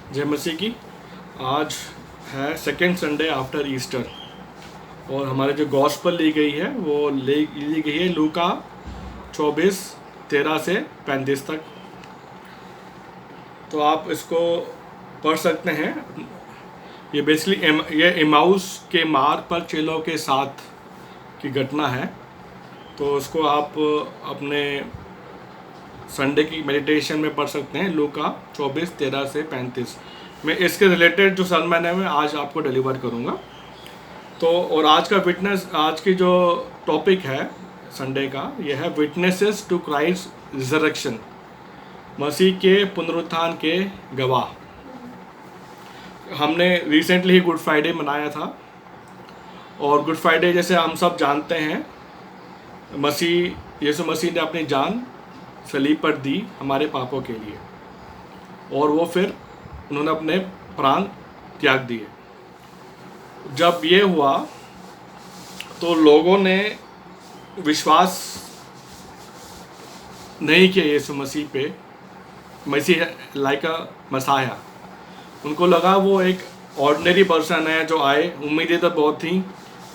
जय मसीह की। आज है सेकेंड संडे आफ्टर ईस्टर और हमारे जो गॉस्पल ली गई है वो ली गई है लूका 24:13 से 35 तक। तो आप इसको पढ़ सकते हैं। ये बेसिकली ये इमाउस के मार्ग पर चेलों के साथ की घटना है। तो उसको आप अपने संडे की मेडिटेशन में पढ़ सकते हैं। लूका 24:13 से 35 मैं इसके रिलेटेड जो सरमन है मैं आज आपको डिलीवर करूँगा। तो और आज की जो टॉपिक है संडे का यह है विटनेसेस टू क्राइस्ट रिजरेक्शन, मसीह के पुनरुत्थान के गवाह। हमने रिसेंटली ही गुड फ्राइडे मनाया था और गुड फ्राइडे जैसे हम सब जानते हैं यीशु मसीह ने अपनी जान सलीब पर दी हमारे पापों के लिए और वो फिर उन्होंने अपने प्राण त्याग दिए। जब ये हुआ तो लोगों ने विश्वास नहीं किया यीशु मसीह पे, मसीह लाइक अ मसाया। उनको लगा वो एक ऑर्डिनरी पर्सन है जो आए, उम्मीदें तो बहुत थी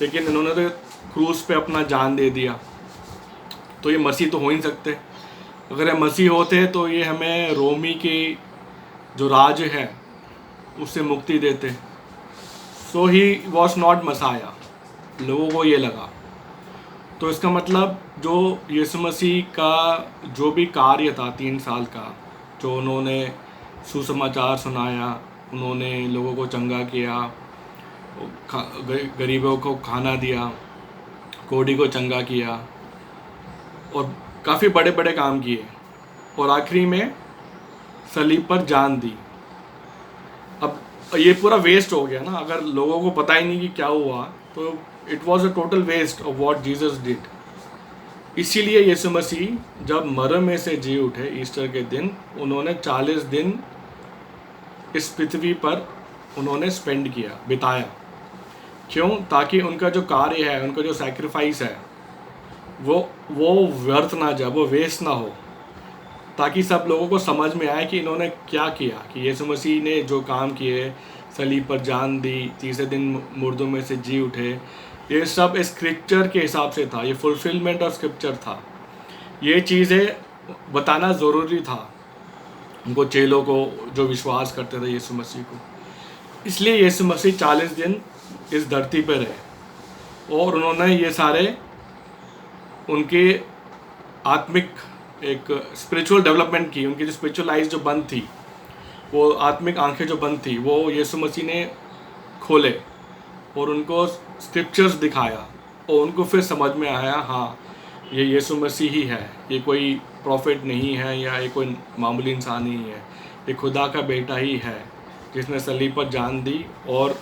लेकिन इन्होंने तो क्रूस पे अपना जान दे दिया, तो ये मसीह तो हो ही नहीं सकते। अगर ये मसीह होते तो ये हमें रोमी की जो राज है उससे मुक्ति देते। सो ही वॉज नॉट मसाया, लोगों को ये लगा। तो इसका मतलब जो यीशु मसीह का जो भी कार्य था 3 साल का, जो उन्होंने सुसमाचार सुनाया, उन्होंने लोगों को चंगा किया, गरीबों को खाना दिया, कोढ़ी को चंगा किया और काफ़ी बड़े बड़े काम किए और आखिरी में सलीब पर जान दी। अब ये पूरा वेस्ट हो गया ना, अगर लोगों को पता ही नहीं कि क्या हुआ तो it was a total waste of what Jesus did. इसीलिए यीशु मसीह जब मरने में से जी उठे ईस्टर के दिन, उन्होंने 40 दिन इस पृथ्वी पर उन्होंने स्पेंड किया, बिताया। क्यों? ताकि उनका जो कार्य है, उनका जो सैक्रिफाइस है वो व्यर्थ ना जाए, वो वेस्ट ना हो, ताकि सब लोगों को समझ में आए कि इन्होंने क्या किया, कि यीशु मसीह ने जो काम किए, सलीब पर जान दी, तीसरे दिन मुर्दों में से जी उठे, ये सब स्क्रिप्चर के हिसाब से था, ये फुलफिलमेंट ऑफ स्क्रिप्चर था। ये चीज़ें बताना ज़रूरी था उनको, चेलों को जो विश्वास करते थे यीशु मसीह को। इसलिए यीशु मसीह 40 दिन इस धरती पर रहे और उन्होंने ये सारे उनके आत्मिक एक स्पिरिचुअल डेवलपमेंट की। उनकी जो स्पिरिचुअल आइज जो बंद थी, वो आत्मिक आंखें जो बंद थी, वो यीशु मसीह ने खोले और उनको स्क्रिप्चर्स दिखाया और उनको फिर समझ में आया, हाँ ये यीशु मसीह ही है, ये कोई प्रॉफिट नहीं है या ये कोई मामूली इंसान नहीं है, ये खुदा का बेटा ही है जिसने सलीब पर जान दी और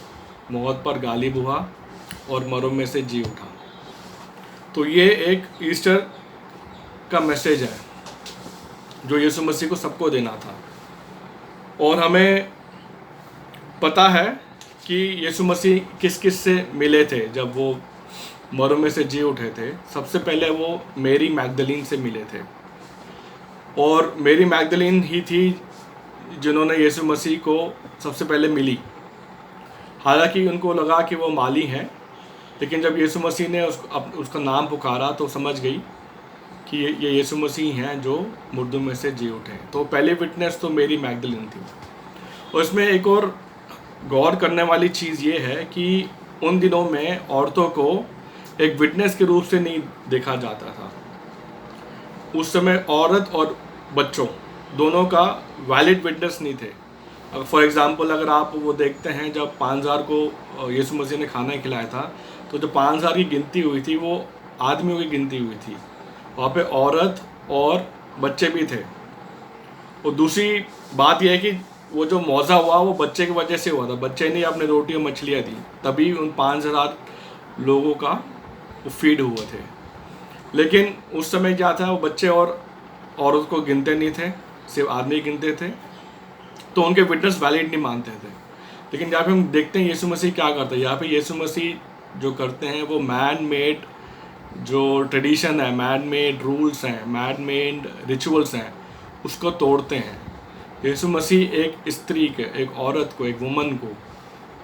मौत पर गालिब हुआ और मरों में से जी उठा। तो ये एक ईस्टर का मैसेज है जो यीशु मसीह को सबको देना था। और हमें पता है कि यीशु मसीह किस किस से मिले थे जब वो मरों में से जी उठे थे। सबसे पहले वो मेरी मैगदलीन से मिले थे और मेरी मैगदलीन ही थी जिन्होंने यीशु मसीह को सबसे पहले मिली। हालांकि उनको लगा कि वो माली हैं, लेकिन जब यीशु मसीह ने उसका नाम पुकारा तो समझ गई कि ये यीशु मसीह हैं जो मुर्दों में से जी उठे। तो पहली विटनेस तो मेरी मैगदलीन थी। और इसमें एक और गौर करने वाली चीज़ ये है कि उन दिनों में औरतों को एक विटनेस के रूप से नहीं देखा जाता था। उस समय औरत और बच्चों दोनों का वैलिड विटनेस नहीं थे। फॉर एग्ज़ाम्पल अगर आप वो देखते हैं, जब 5000 को यीशु मसीह ने खाना खिलाया था तो जो 5000 की गिनती हुई थी वो आदमियों की गिनती हुई थी, वहाँ पे औरत और बच्चे भी थे। और दूसरी बात यह है कि वो जो मौजा हुआ वो बच्चे की वजह से हुआ था, बच्चे ने अपने रोटी और मछलियाँ दी, तभी उन 5000 लोगों का वो फीड हुए थे। लेकिन उस समय क्या था, वो बच्चे और औरत को गिनते नहीं थे, सिर्फ आदमी गिनते थे, तो उनके विटनेस वैलिड नहीं मानते थे। लेकिन यहाँ पे हम देखते हैं यीशु मसीह क्या करते हैं। यहाँ पे यीशु मसीह जो करते हैं वो मैन मेड जो ट्रेडिशन है, मैन मेड रूल्स हैं, मैन मेड रिचुअल्स हैं, उसको तोड़ते हैं। यीशु मसीह एक स्त्री के, एक औरत को, एक वुमन को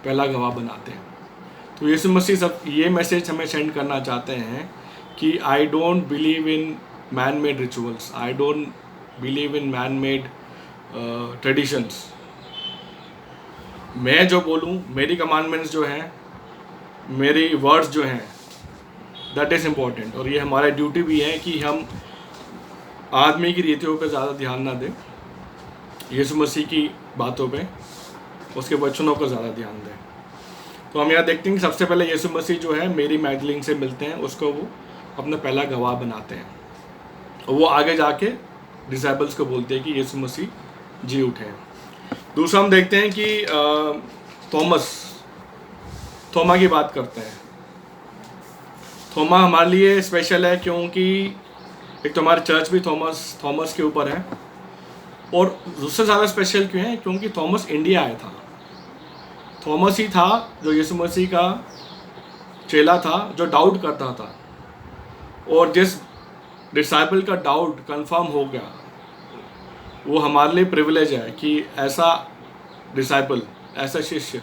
पहला गवाह बनाते हैं। तो यीशु मसीह सब ये मैसेज हमें सेंड करना चाहते हैं कि I don't believe in man made rituals, I don't believe in man made traditions. मैं जो बोलूँ, मेरी कमांडमेंट्स जो हैं, मेरी वर्ड्स जो हैं, दैट इज़ इम्पॉर्टेंट। और ये हमारा ड्यूटी भी है कि हम आदमी की रीतियों पर ज़्यादा ध्यान ना दें, यीशु मसीह की बातों पे, उसके वचनों को ज़्यादा ध्यान दें। तो हम यहाँ देखते हैं कि सबसे पहले यीशु मसीह जो है मेरी मैगदलीन से मिलते हैं, उसको वो अपना पहला गवाह बनाते हैं और वो आगे जाके डिसाइबल्स को बोलते हैं कि यीशु मसीह जी उठे हैं। दूसरा हम देखते हैं कि थोमा की बात करते हैं। थोमा हमारे लिए स्पेशल है क्योंकि एक तो हमारी चर्च भी थॉमस के ऊपर है, और उससे ज़्यादा स्पेशल क्यों है क्योंकि थॉमस इंडिया आया था। थॉमस ही था जो यीशु मसीह का चेला था, जो डाउट करता था, और जिस डिसाइपल का डाउट कंफर्म हो गया, वो हमारे लिए प्रिविलेज है कि ऐसा डिसाइपल, ऐसा शिष्य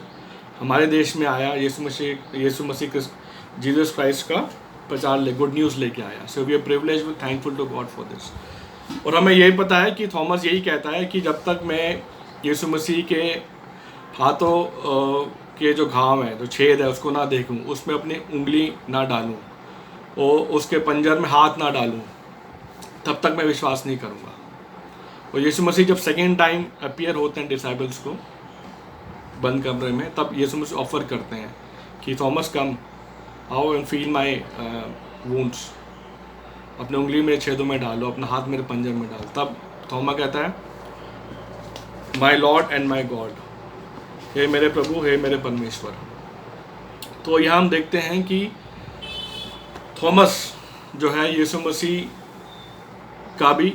हमारे देश में आया, यीशु मसीह जीसस क्राइस्ट का प्रचार गुड न्यूज़ लेके आया। So we are privilege, we thankful to God for this. और हमें यही पता है कि थॉमस यही कहता है कि जब तक मैं यीशु मसीह के हाथों के जो घाव है, जो छेद है, उसको ना देखूं, उसमें अपनी उंगली ना डालूं और उसके पंजर में हाथ ना डालूं, तब तक मैं विश्वास नहीं करूंगा। और यीशु मसीह जब सेकेंड टाइम अपीयर होते हैं डिसाइबल्स को बंद कमरे में, तब यीशु मसीह ऑफर करते हैं कि थॉमस कम, आओ एंड फील माई वुंड्स, अपने उंगली मेरे छेदों में डालो, अपना हाथ मेरे पंजर में डालो। तब थोमा कहता है my Lord and my God, हे मेरे प्रभु, हे मेरे परमेश्वर। तो यहाँ हम देखते हैं कि थॉमस जो है यीशु मसीह का भी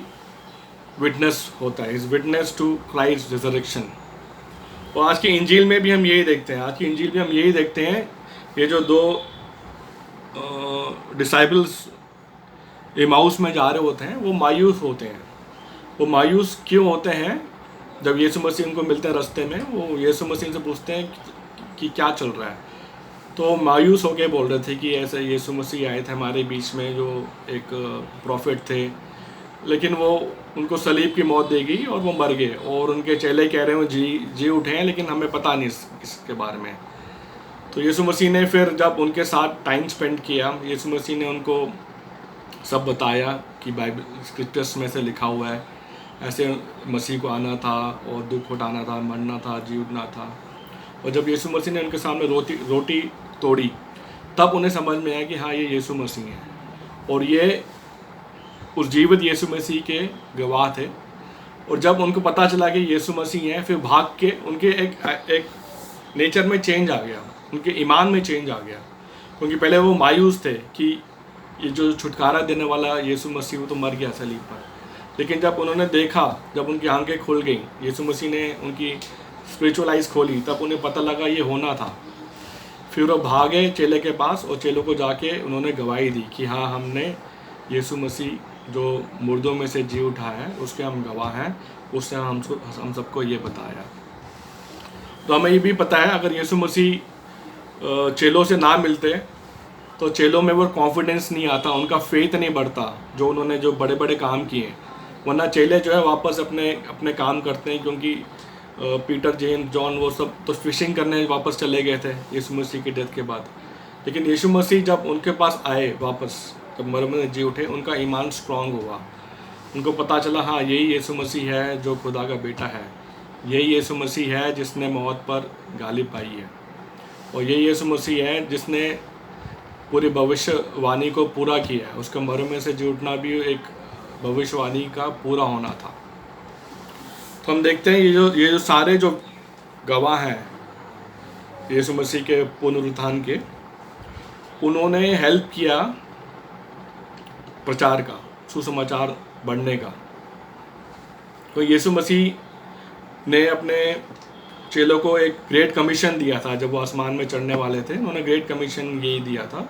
विटनेस होता है, is witness to Christ resurrection. और आज की इंजील में भी हम यही देखते हैं, ये जो दो डिसाइबल्स इमाउस में जा रहे होते हैं, वो मायूस होते हैं। वो मायूस क्यों होते हैं? जब यीशु मसीह उनको मिलते हैं रास्ते में, वो यीशु मसीह से पूछते हैं कि क्या चल रहा है। तो मायूस होके बोल रहे थे कि ऐसे यीशु मसीह आए थे हमारे बीच में, जो एक प्रॉफिट थे, लेकिन वो उनको सलीब की मौत दे गई और वो मर गए, और उनके चेले कह रहे हैं वो जी उठे हैं, लेकिन हमें पता नहीं इसके बारे में। तो यीशु मसीह ने फिर जब उनके साथ टाइम स्पेंड किया, यीशु मसीह ने उनको सब बताया कि बाइबल स्क्रिप्चर्स में से लिखा हुआ है, ऐसे मसीह को आना था और दुख उठाना था, मरना था, जी उठना था। और जब यीशु मसीह ने उनके सामने रोटी तोड़ी, तब उन्हें समझ में आया कि हाँ, ये यीशु मसीह है, और ये उस जीवित यीशु मसीह के गवाह थे। और जब उनको पता चला कि यीशु मसीह है, फिर भाग के उनके एक नेचर में चेंज आ गया, उनके ईमान में चेंज आ गया। क्योंकि पहले वो मायूस थे कि ये जो छुटकारा देने वाला यीशु मसीह, वो तो मर गया सलीब पर। लेकिन जब उन्होंने देखा, जब उनकी आंखें खुल गई, यीशु मसीह ने उनकी स्पिरिचुअल आइज खोली, तब उन्हें पता लगा ये होना था। फिर वो भागे चेले के पास, और चेलों को जाके उन्होंने गवाही दी कि हाँ, हमने यीशु मसीह जो मुर्दों में से जी उठा है, उसके हम गवाह हैं, उसने हम सबको ये बताया। तो हमें ये भी पता है, अगर यीशु मसीह चेलों से ना मिलते तो चेलों में वो कॉन्फिडेंस नहीं आता, उनका फेथ नहीं बढ़ता, जो उन्होंने जो बड़े बड़े काम किए। वरना चेले जो है वापस अपने काम करते हैं, क्योंकि पीटर, जेम्स, जॉन, वो सब तो फिशिंग करने वापस चले गए थे यीशु मसीह की डेथ के बाद। लेकिन यीशु मसीह जब उनके पास आए वापस, जब मर में जी उठे, उनका ईमान स्ट्रांग हुआ। उनको पता चला हाँ, यही यीशु मसीह है जो खुदा का बेटा है, यही यीशु मसीह है जिसने मौत पर गालिब पाई है, और यही यीशु मसीह है जिसने पूरी भविष्यवाणी को पूरा किया है। उसका मर में से जी उठना भी एक भविष्यवाणी का पूरा होना था। तो हम देखते हैं ये जो सारे जो गवाह हैं यीशु मसीह के पुनरुत्थान के, उन्होंने हेल्प किया प्रचार का, सुसमाचार बढ़ने का। तो यीशु मसीह ने अपने चेलों को एक ग्रेट कमीशन दिया था। जब वो आसमान में चढ़ने वाले थे, उन्होंने ग्रेट कमीशन यही दिया था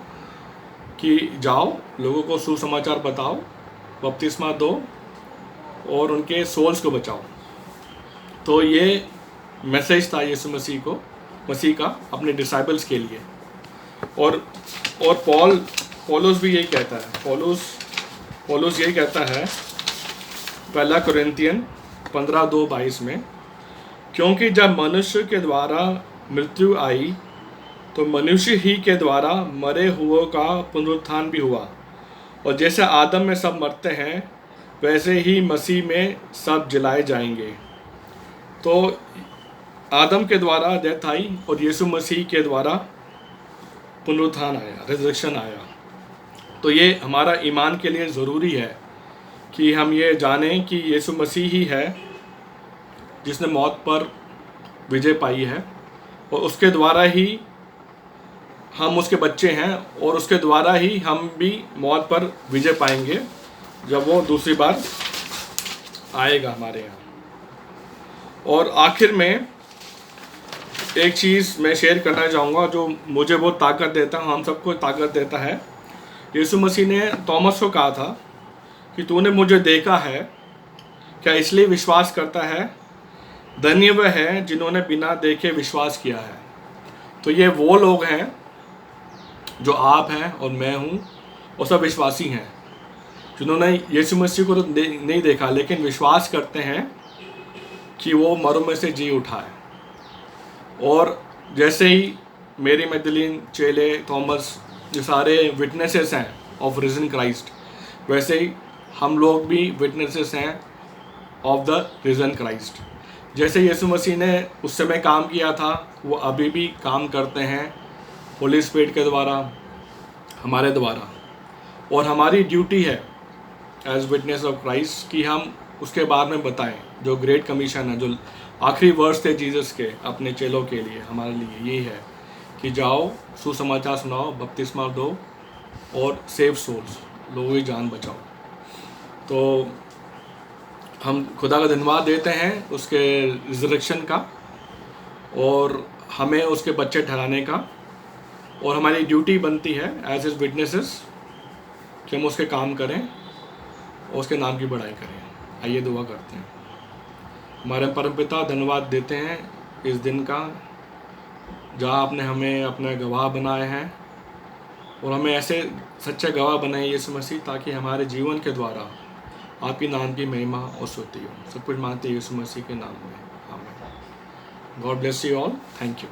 कि जाओ, लोगों को सुसमाचार बताओ, बपतिस्मा दो और उनके सोल्स को बचाओ। तो ये मैसेज था यीशु मसीह का अपने डिसाइबल्स के लिए। और पौलुस भी यही कहता है। पौलुस यही कहता है 1 कुरिन्थियन 15:2-22 में, क्योंकि जब मनुष्य के द्वारा मृत्यु आई तो मनुष्य ही के द्वारा मरे हुओं का पुनरुत्थान भी हुआ। और जैसे आदम में सब मरते हैं वैसे ही मसीह में सब जिलाए जाएंगे। तो आदम के द्वारा डेथ आई और यीशु मसीह के द्वारा पुनरुत्थान आया, रिजरेक्शन आया। तो ये हमारा ईमान के लिए ज़रूरी है कि हम ये जानें कि यीशु मसीह ही है जिसने मौत पर विजय पाई है, और उसके द्वारा ही हम उसके बच्चे हैं, और उसके द्वारा ही हम भी मौत पर विजय पाएंगे जब वो दूसरी बार आएगा हमारे यहाँ। और आखिर में एक चीज़ मैं शेयर करना चाहूँगा जो मुझे बहुत ताकत देता है, हम सबको ताकत देता है। यीशु मसीह ने थॉमस को कहा था कि तूने मुझे देखा है, क्या इसलिए विश्वास करता है? धन्य वह है जिन्होंने बिना देखे विश्वास किया है। तो ये वो लोग हैं जो आप हैं और मैं हूँ, और सब विश्वासी हैं जिन्होंने यीशु मसीह को तो नहीं देखा लेकिन विश्वास करते हैं कि वो मरों में से जी उठा है। और जैसे ही मेरी मैगदलीन, चेले, थॉमस, ये सारे विटनेसेस हैं ऑफ रिजन क्राइस्ट, वैसे ही हम लोग भी विटनेसेस हैं ऑफ द रिजन क्राइस्ट। जैसे यीशु मसीह ने उस समय काम किया था वो अभी भी काम करते हैं होली स्पिरिट के द्वारा, हमारे द्वारा। और हमारी ड्यूटी है एज विटनेस ऑफ क्राइस्ट कि हम उसके बारे में बताएं। जो ग्रेट कमीशन है, जो आखिरी वर्ड्स थे जीसस के अपने चेलों के लिए, हमारे लिए यही है कि जाओ, सुसमाचार सुनाओ, बपतिस्मा दो और सेव सोल्स, लोगों की जान बचाओ। तो हम खुदा का धन्यवाद देते हैं उसके रिजरेक्शन का, और हमें उसके बच्चे ठहराने का। और हमारी ड्यूटी बनती है एज इज विटनेसेस कि हम उसके काम करें और उसके नाम की बढ़ाई करें। आइए दुआ करते हैं। हमारे परमपिता, धन्यवाद देते हैं इस दिन का जहाँ आपने हमें अपने गवाह बनाए हैं, और हमें ऐसे सच्चे गवाह बनाए यीशु मसीह, ताकि हमारे जीवन के द्वारा आपकी नाम की महिमा और स्तुति हो। सब कुछ मानते यीशु मसीह के नाम में, आमीन। God bless you all. Thank you.